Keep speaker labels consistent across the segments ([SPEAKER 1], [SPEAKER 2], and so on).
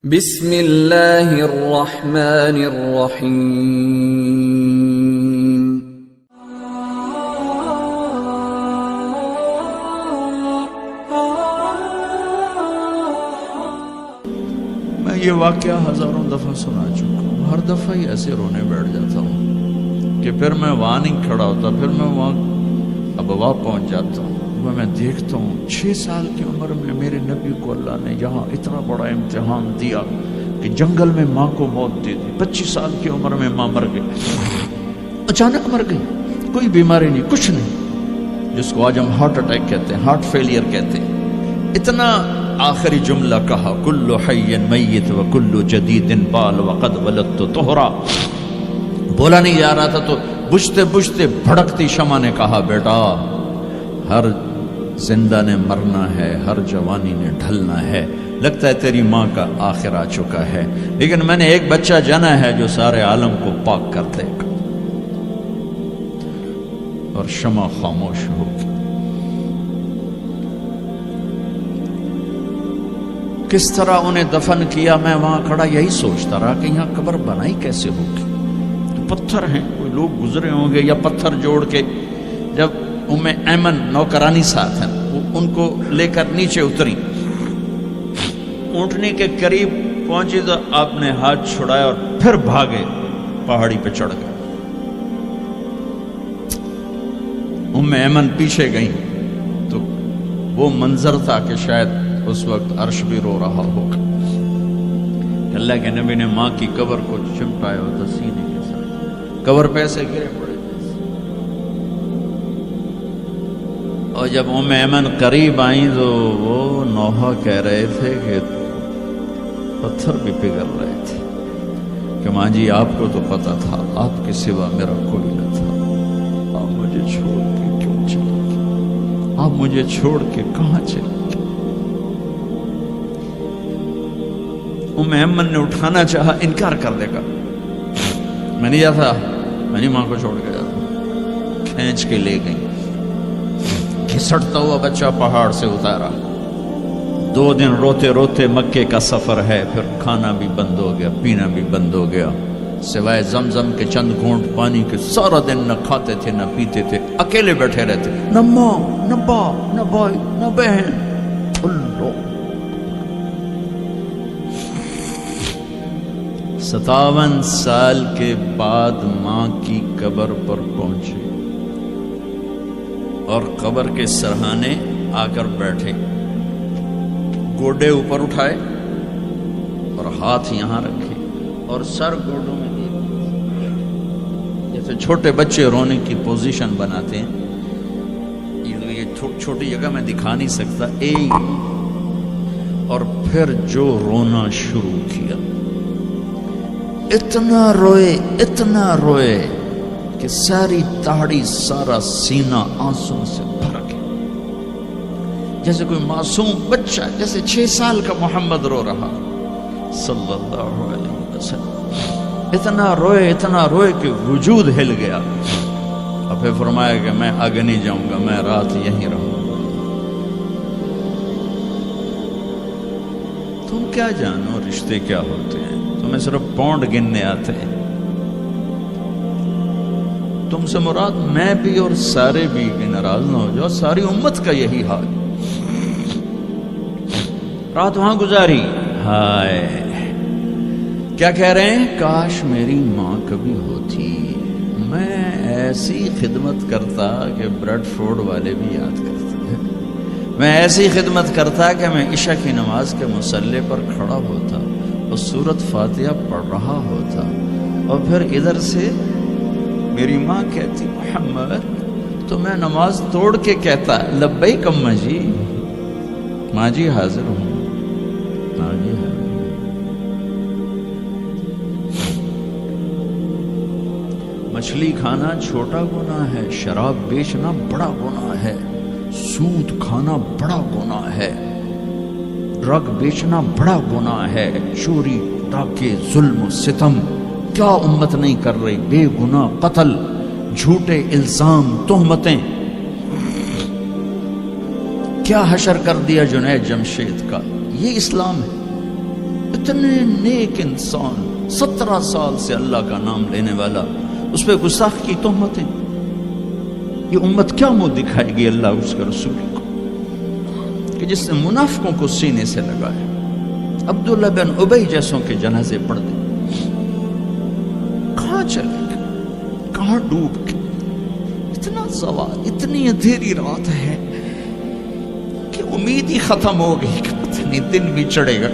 [SPEAKER 1] بسم اللہ الرحمن الرحیم۔
[SPEAKER 2] میں یہ واقعہ ہزاروں دفعہ سنا چکا ہوں، ہر دفعہ ہی ایسے رونے بیٹھ جاتا ہوں کہ پھر میں وہاں نہیں کھڑا ہوتا، پھر میں وہاں ابوا پہنچ جاتا ہوں۔ میں دیکھتا ہوں 6 سال کی عمر میں میرے نبی کو اللہ نے یہاں اتنا بڑا امتحان دیا کہ جنگل میں ماں کو موت دے دی۔ 25 سال کی عمر میں ماں مر گئی، اچانک مر گئی، کوئی بیماری نہیں، کچھ نہیں، جس کو آج ہم ہارٹ اٹیک کہتے ہیں، ہارٹ فیلئر کہتے ہیں۔ اتنا آخری جملہ کہا، کل حی میت و کل جدید بال وقد ولدت طہرا۔ بولا نہیں جا رہا تھا تو بجھتے بجھتے بھڑکتی شمع نے کہا، بیٹا ہر زندہ نے مرنا ہے، ہر جوانی نے ڈھلنا ہے، لگتا ہے تیری ماں کا آخر آ چکا ہے، لیکن میں نے ایک بچہ جانا ہے جو سارے عالم کو پاک کر دے گا۔ اور شمع خاموش ہو گئی۔ کس طرح انہیں دفن کیا، میں وہاں کھڑا یہی سوچتا رہا کہ یہاں قبر بنائی کیسے ہوگی۔ تو پتھر ہیں، کوئی لوگ گزرے ہوں گے یا پتھر جوڑ کے۔ جب ام ایمن نوکرانی ساتھ ہیں، وہ ان کو لے کر نیچے اتری، اونٹنی کے قریب پہنچی تو آپ نے ہاتھ چھڑایا اور پھر بھاگے، پہاڑی پہ چڑھ گئے۔ ام ایمن پیچھے گئیں تو وہ منظر تھا کہ شاید اس وقت عرش بھی رو رہا ہوگا۔ اللہ کے نبی نے ماں کی قبر کو چمٹایا ہوتا سینے کے ساتھ، قبر پہ ایسے گرے پڑے۔ اور جب ام ایمن قریب آئیں تو وہ نوحہ کہہ رہے تھے کہ پتھر بھی پگھل رہے تھے کہ ماں جی آپ کو تو پتا تھا آپ کے سوا میرا کوئی نہ تھا، آپ مجھے چھوڑ کے کیوں چلے گئے، آپ مجھے چھوڑ کے کہاں چلے گئے۔ ام ایمن نے اٹھانا چاہا، انکار کر دے گا، میں نہیں جاتا، میں نہیں ماں کو چھوڑ کے جاتا۔ کھینچ کے لے گئی، گھسٹتا ہوا بچہ پہاڑ سے اتارا۔ 2 دن روتے روتے مکے کا سفر ہے، پھر کھانا بھی بند ہو گیا، پینا بھی بند ہو گیا، سوائے زمزم کے چند گھونٹ پانی کے سارا دن نہ کھاتے تھے نہ پیتے تھے، اکیلے بیٹھے رہتے، نہ ماں نہ باپ نہ بھائی نہ بہن، ٹھلو۔ 57 سال کے بعد ماں کی قبر پر پہنچے اور قبر کے سرہانے آ کر بیٹھے، گوڈے اوپر اٹھائے اور ہاتھ یہاں رکھے اور سر گوڈوں میں دیے، جیسے چھوٹے بچے رونے کی پوزیشن بناتے ہیں۔ یہ چھوٹی جگہ میں دکھا نہیں سکتا، اور پھر جو رونا شروع کیا، اتنا روئے کہ ساری تاڑی سارا سینہ آنسوں سے بھر گیا، جیسے کوئی معصوم بچہ، جیسے 6 سال کا محمد رو رہا صلی اللہ علیہ وسلم۔ اتنا روئے کہ وجود ہل گیا، اور پھر فرمایا کہ میں آگے نہیں جاؤں گا، میں رات یہیں رہوں گا۔ تم کیا جانو رشتے کیا ہوتے ہیں، تمہیں صرف پونڈ گننے آتے ہیں۔ تم سے مراد میں بھی اور سارے بھی، کہ ناراض نہ ہو جاؤ، ساری امت کا یہی حال۔ رات وہاں گزاری، ہائے کیا کہہ رہے ہیں، کاش میری ماں کبھی ہوتی، میں ایسی خدمت کرتا کہ بریڈ فورڈ والے بھی یاد کرتے، میں ایسی خدمت کرتا کہ میں عشاء کی نماز کے مصلی پر کھڑا ہوتا اور سورۃ فاتحہ پڑھ رہا ہوتا، اور پھر ادھر سے میری ماں کہتی محمد، تو میں نماز توڑ کے کہتا لبیک اماں جی، ماں جی حاضر ہوں، ماں جی حاضر ہوں۔ مچھلی کھانا چھوٹا گناہ ہے، شراب بیچنا بڑا گناہ ہے، سود کھانا بڑا گناہ ہے، ڈرگ بیچنا بڑا گناہ ہے، چوری ڈاکے ظلم و ستم کیا امت نہیں کر رہی، بے گناہ قتل، جھوٹے الزام تہمتیں، کیا حشر کر دیا جنید جمشید کا۔ یہ اسلام ہے، اتنے نیک انسان 17 سال سے اللہ کا نام لینے والا، اس پہ گستاخ کی تہمتیں. یہ امت کیا منہ دکھائے گی اللہ اس کے رسول کو کہ جس نے منافقوں کو سینے سے لگایا، عبداللہ بن ابی جیسوں کے جنازے پڑھ دے. کہاں چلے گئے، کہاں ڈوب گئے. اتنا زوال، اتنی اندھیری رات ہے کہ امید ہی ختم ہو گئی کہ پتہ نہیں دن بھی چڑھے گا.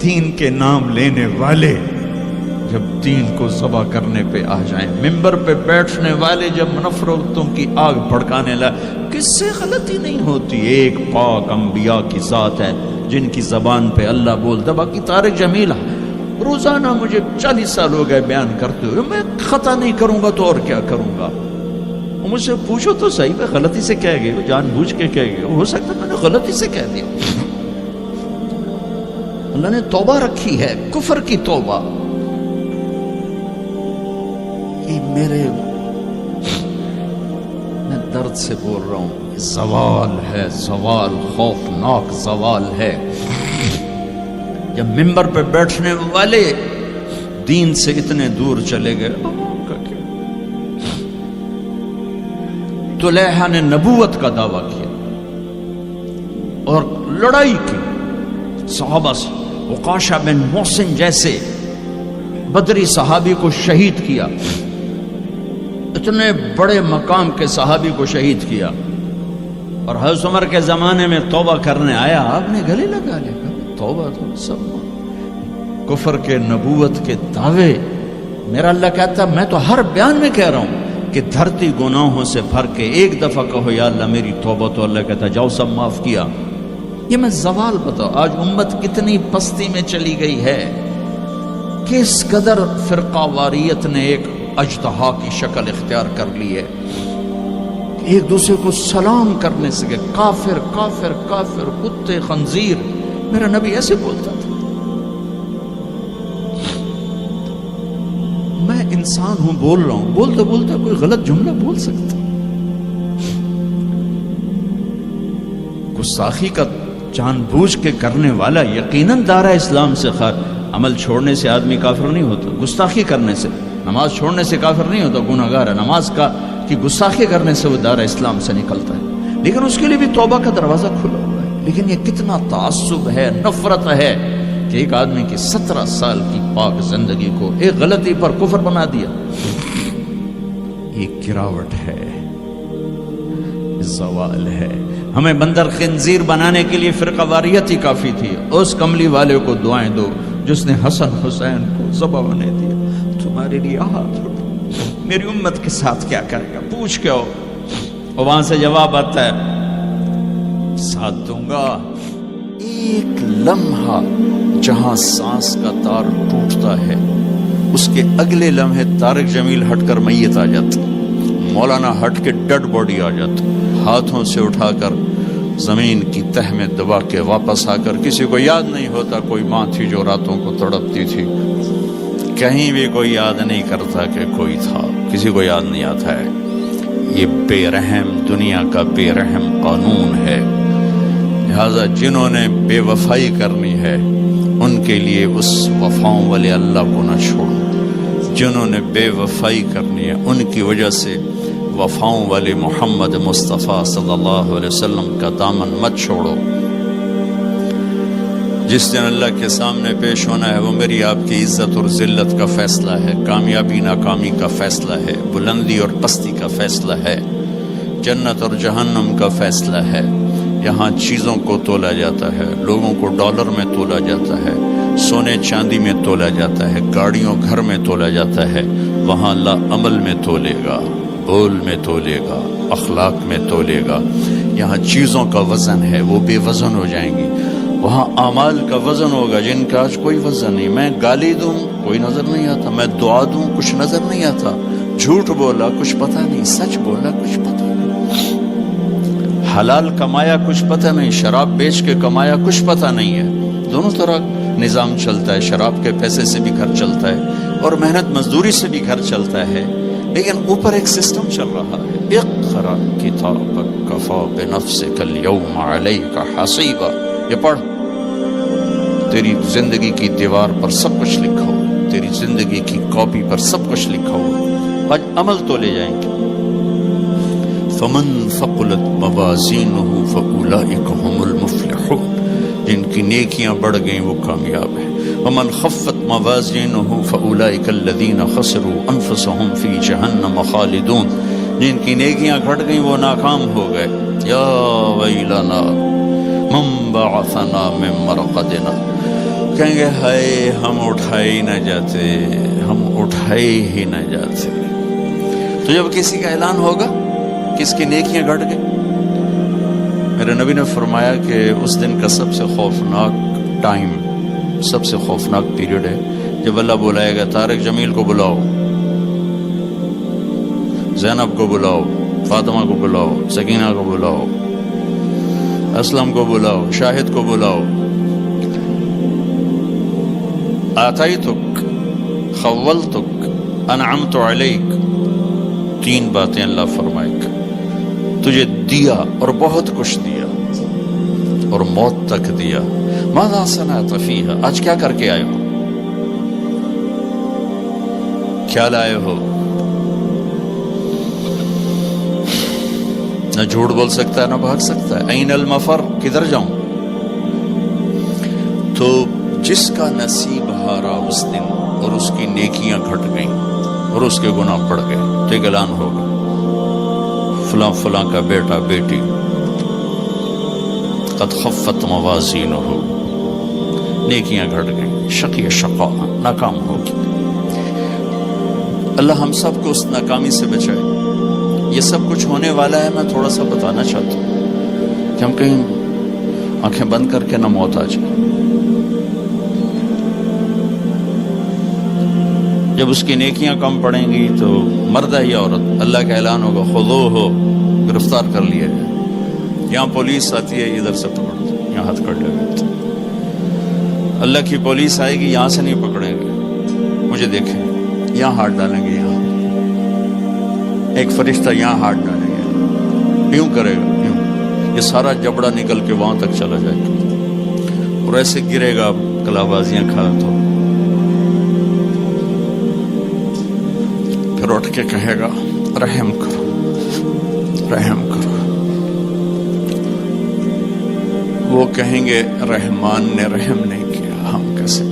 [SPEAKER 2] دین کے نام لینے والے جب دین کو ذبح کرنے پہ آ جائیں، ممبر پہ بیٹھنے والے جب نفرتوں کی آگ بھڑکانے لائے، کس سے غلطی نہیں ہوتی. ایک پاک انبیاء کی ذات ہے جن کی زبان پہ اللہ بولتا. باقی طارق جمیل روزانہ مجھے 40 سال ہو گئے بیان کرتے ہوئے، میں خطا نہیں کروں گا تو اور کیا کروں گا. مجھ سے پوچھو تو صحیح، میں غلطی سے کہہ گئے، جان بوجھ کے کہہ گئے، ہو سکتا میں نے غلطی سے کہہ دیا. اللہ نے توبہ رکھی ہے، کفر کی توبہ. میں درد سے بول رہا ہوں، زوال ہے، زوال خوفناک زوال ہے. جب ممبر پہ بیٹھنے والے دین سے اتنے دور چلے گئے. طلیحہ نے نبوت کا دعویٰ کیا اور لڑائی کی صحابہ سے. عکاشہ بن محسن جیسے بدری صحابی کو شہید کیا، اتنے بڑے مقام کے صحابی کو شہید کیا. اور حضرت عمر کے زمانے میں توبہ کرنے آیا، آپ نے گلے لگا لیا توبہ تو سب کفر کے نبوت کے دعوے. میرا اللہ کہتا میں تو ہر بیان میں کہہ رہا ہوں کہ دھرتی گناہوں سے بھر کے ایک دفعہ کہو یا اللہ میری توبہ، تو اللہ کہتا جاؤ سب معاف کیا. یہ میں زوال بتاؤ. آج امت کتنی پستی میں چلی گئی ہے، کس قدر فرقہ واریت نے ایک اجتہا کی شکل اختیار کر لی ہے. ایک دوسرے کو سلام کرنے سے کہ کافر کافر کافر، کتے خنزیر. میرا نبی ایسے بولتا تھا. میں انسان ہوں، بول رہا ہوں، بولتے بولتے کوئی غلط جملہ بول سکتا. گستاخی کا جان بوجھ کے کرنے والا یقیناً دارہ اسلام سے عمل چھوڑنے سے آدمی کافر نہیں ہوتا. گستاخی کرنے سے، نماز چھوڑنے سے کافر نہیں ہوتا، گناہ گار ہے. نماز کی گستاخی کرنے سے وہ دارہ اسلام سے نکلتا ہے، لیکن اس کے لیے بھی توبہ کا دروازہ کھلا ہوا ہے. لیکن یہ کتنا تعصب ہے، نفرت ہے کہ ایک آدمی کی 17 سال کی پاک زندگی کو ایک غلطی پر کفر بنا دیا. یہ گراوٹ ہے، زوال ہے. ہمیں بندر خنزیر بنانے کے لیے فرقہ واریت ہی کافی تھی. اس کملی والے کو دعائیں دو جس نے حسن حسین کو ذبح بنا دیا. تمہارے لیے ہاتھ اٹھو، میری امت کے ساتھ کیا کرے گا پوچھ کے ہو. اور وہاں سے جواب آتا ہے ساتھ دوں گا. ایک لمحہ جہاں سانس کا تار ٹوٹتا ہے، اس کے اگلے لمحے طارق جمیل ہٹ کر میت آ جاتا، مولانا ہٹ کے ڈیڈ باڈی آ جاتا، ہاتھوں سے اٹھا کر زمین کی تہ میں دبا کے واپس آ کر کسی کو یاد نہیں ہوتا کوئی ماں تھی جو راتوں کو تڑپتی تھی. کہیں بھی کوئی یاد نہیں کرتا کہ کوئی تھا، کسی کو یاد نہیں آتا ہے. یہ بے رحم دنیا کا بے رحم قانون ہے. لہذا جنہوں نے بے وفائی کرنی ہے ان کے لیے اس وفاؤں والے اللہ کو نہ چھوڑو. جنہوں نے بے وفائی کرنی ہے ان کی وجہ سے وفاؤں والے محمد مصطفیٰ صلی اللہ علیہ وسلم کا دامن مت چھوڑو. جس دن اللہ کے سامنے پیش ہونا ہے وہ میری آپ کی عزت اور ذلت کا فیصلہ ہے، کامیابی ناکامی کا فیصلہ ہے، بلندی اور پستی کا فیصلہ ہے، جنت اور جہنم کا فیصلہ ہے. یہاں چیزوں کو تولا جاتا ہے، لوگوں کو ڈالر میں تولا جاتا ہے، سونے چاندی میں تولا جاتا ہے، گاڑیوں گھر میں تولا جاتا ہے. وہاں اللہ عمل میں تولے گا، بول میں تولے گا، اخلاق میں تولے گا. یہاں چیزوں کا وزن ہے، وہ بے وزن ہو جائیں گی. وہاں اعمال کا وزن ہوگا جن کا آج کوئی وزن نہیں. میں گالی دوں کوئی نظر نہیں آتا، میں دعا دوں کچھ نظر نہیں آتا، جھوٹ بولا کچھ پتہ نہیں، سچ بولا کچھ پتہ نہیں، حلال کمایا کچھ پتہ نہیں، شراب بیچ کے کمایا کچھ پتہ نہیں ہے. دونوں طرح نظام چلتا ہے. شراب کے پیسے سے بھی گھر چلتا ہے اور محنت مزدوری سے بھی گھر چلتا ہے. لیکن اوپر ایک سسٹم چل رہا ہے، اقرا کتابک کفا بنفسک اليوم علیک حسیبا، یہ پڑھ، تیری زندگی کی دیوار پر سب کچھ لکھا ہوا، تیری زندگی کی کاپی پر سب کچھ لکھا ہوا، آج عمل تو لے جائیں گے۔ فمن ثقلت موازینہ فاولئک هم المفلحون، جن کی نیکیاں بڑھ گئیں وہ کامیاب ہیں۔ ومن خفت موازینہ فاولئک الذین خسروا انفسهم فی جہنم خالدون، جن کی نیکیاں گھٹ گئیں وہ ناکام ہو گئے۔ یا ویلنا من بعثنا من مرقدنا، کہیں گے ہائے ہم اٹھائے ہی نہ جاتے، ہم اٹھائے ہی نہ جاتے۔ تو جب کسی کا اعلان ہوگا کہ اس کی نیکیاں گھٹ گئی، میرے نبی نے فرمایا کہ اس دن کا سب سے خوفناک ٹائم، سب سے خوفناک پیریڈ ہے جب اللہ بلائے گا طارق جمیل کو بلاؤ، زینب کو بلاؤ، فاطمہ کو بلاؤ، سکینہ کو بلاؤ، اسلم کو بلاؤ، شاہد کو بلاؤ، آتیتک خولتک انعمت علیک، تین باتیں اللہ فرمائے گا، تجھے دیا اور بہت کچھ دیا اور موت تک دیا۔ ماذا صنعت فیہا، آج کیا کر کے آئے ہو، کیا لائے ہو؟ نہ جھوٹ بول سکتا ہے نہ بھاگ سکتا ہے۔ این المفر، کدھر جاؤں؟ تو جس کا نصیب ہارا اس دن اور اس کی نیکیاں گھٹ گئیں اور اس کے گناہ بڑھ گئے تو ایک اعلان ہوگا، فلاں فلاں کا بیٹا بیٹی قد خفت موازینہ، نیکیاں گھٹ گئیں، شقی شقا، ناکام ہوگی۔ اللہ ہم سب کو اس ناکامی سے بچائے۔ یہ سب کچھ ہونے والا ہے، میں تھوڑا سا بتانا چاہتا ہوں کہ ہم کہیں آنکھیں بند کر کے نہ موت آ جائے۔ جب اس کی نیکیاں کم پڑیں گی تو مرد ہے یا عورت، اللہ کا اعلان ہوگا خذوہ، گرفتار کر لیا جائے۔ یہاں پولیس آتی ہے، ادھر سے پکڑ دو، یہاں ہاتھ کر لے۔ اللہ کی پولیس آئے گی، یہاں سے نہیں پکڑیں گے، مجھے دیکھیں، یہاں ہاتھ ڈالیں گے، یہاں ایک فرشتہ یہاں ہاتھ ڈالیں گے، یوں کرے گا، یوں، یہ سارا جبڑا نکل کے وہاں تک چلا جائے گا اور ایسے گرے گا کلا بازیاں کھا تو پھر اٹھ کے کہے گا رحم کرو، رحم کرو۔ وہ کہیں گے رحمان نے رحم نہیں کیا، ہم کیسے